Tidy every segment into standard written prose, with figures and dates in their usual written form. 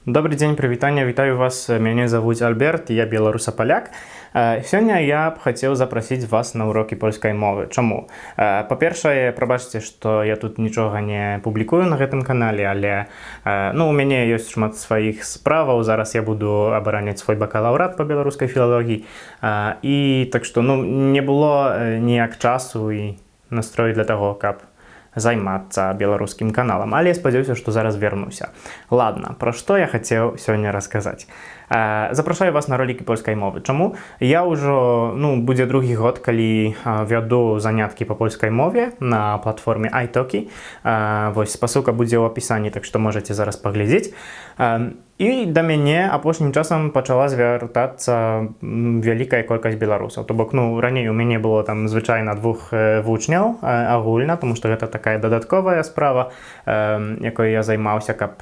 Добрый дзень, прывітанне, вітаю вас. Мяне завуць Альберт, я беларусапаляк. Сёння я б хацеў запрасіць вас на урокі польскай мовы. Чаму? Па-першае, прабачце, што я тут нічога не публікую на гэтым канале, але у мяне ёсць шмат сваіх справаў. Зараз я буду абараняць свой бакалаўрат па беларускай філалогіі. І так што не было ніяк часу і настрою для таго, каб займацца беларускім каналам, але я спадзяюся, што зараз вернуся. Ладно, пра што я хацеў сёння расказаць. Запрашаю вас на ролікі польскай мовы. Чаму? Я ўжо, будзе другі год, калі вяду заняткі па польскай мове на платформе iTalki. Вось, спасылка будзе ў апісанні, так што можаце зараз паглядзець. І да мяне апошнім часам пачала звяртацца вялікая колькасць беларусаў. То бок, раней у мяне было там звычайна 2 вучняў агульна, тому што гэта такая дадатковая справа, якой я займаўся, каб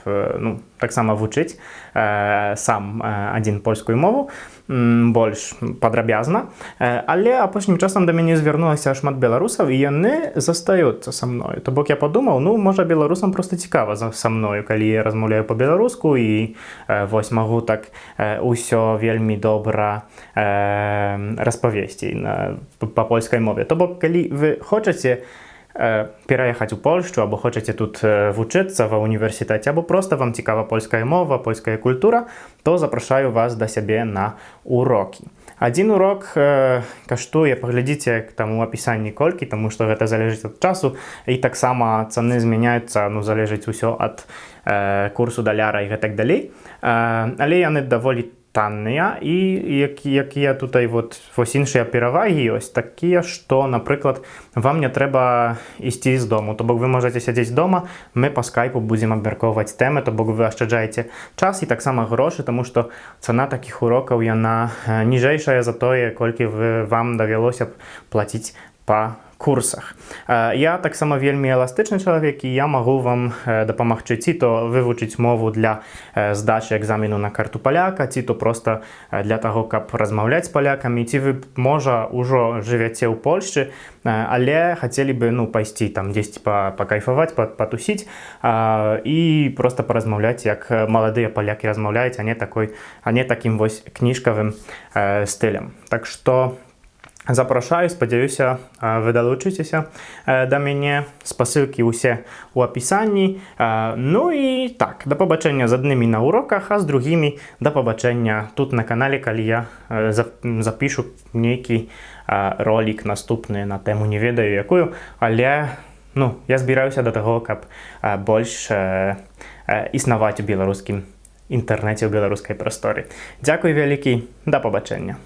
таксама вучыць сам адзін польскую мову, больш падрабязна. Але апошнім часам да мяне звярнулася шмат беларусаў, і яны застаюцца са мною. То бок я падумаў, можа беларусам проста цікава са мною, калі я размаўляю па-беларуску, і вось магу так усё вельмі добра распавесці па польскай мове. То бок, калі вы хочаце пераехаць у Польшчу, або хочаце тут вучыцца ва універсітэце, або проста вам цікава польская мова, польская культура, то запрашаю вас да сябе на урокі. Адзін урок каштуе, паглядзіце там у апісанні колькі, таму што гэта залежыць ад часу, і таксама цаны змяняюцца, залежыць усё ад курсу даляра і гэтак далей. Але яны даволі танныя, і якія тутай вось іншыя перавагі ёсць, такія, што, напрыклад, вам не трэба ісці з дому. То бок вы можаце сядзець дома, мы па скайпу будзем абмяркоўваць тэмы, то бок вы ашчаджаеце час і таксама грошы, таму што цана такіх урокаў, яна ніжэйшая за тое, колькі вам давялося б плаціць па курсах. Я таксама вельмі эластычны чалавек, і я магу вам дапамагчы ці то вывучыць мову для здачы экзамену на карту паляка, ці то проста для таго, каб размаўляць з палякамі, ці вы, можа, ужо жывяце ў Польшчы, але хацелі бы пайсці там дзесьці пакайфаваць, патусіць і проста паразмаўляць, як маладыя палякі размаўляюць, а не такім вось кніжкавым стылем. Так што запрашаю, спадзяюся, вы далучыцеся да мяне. Спасылкі ўсе ў апісанні. І так, да пабачэння з аднымі на уроках, а з другімі да пабачэння тут на канале, калі я запішу нейкі ролік наступны на тэму, не ведаю якую, але я збіраюся да таго, каб больш існаваць у беларускім інтэрнэце, у беларускай прасторы. Дзякуй вялікі, да пабачэння.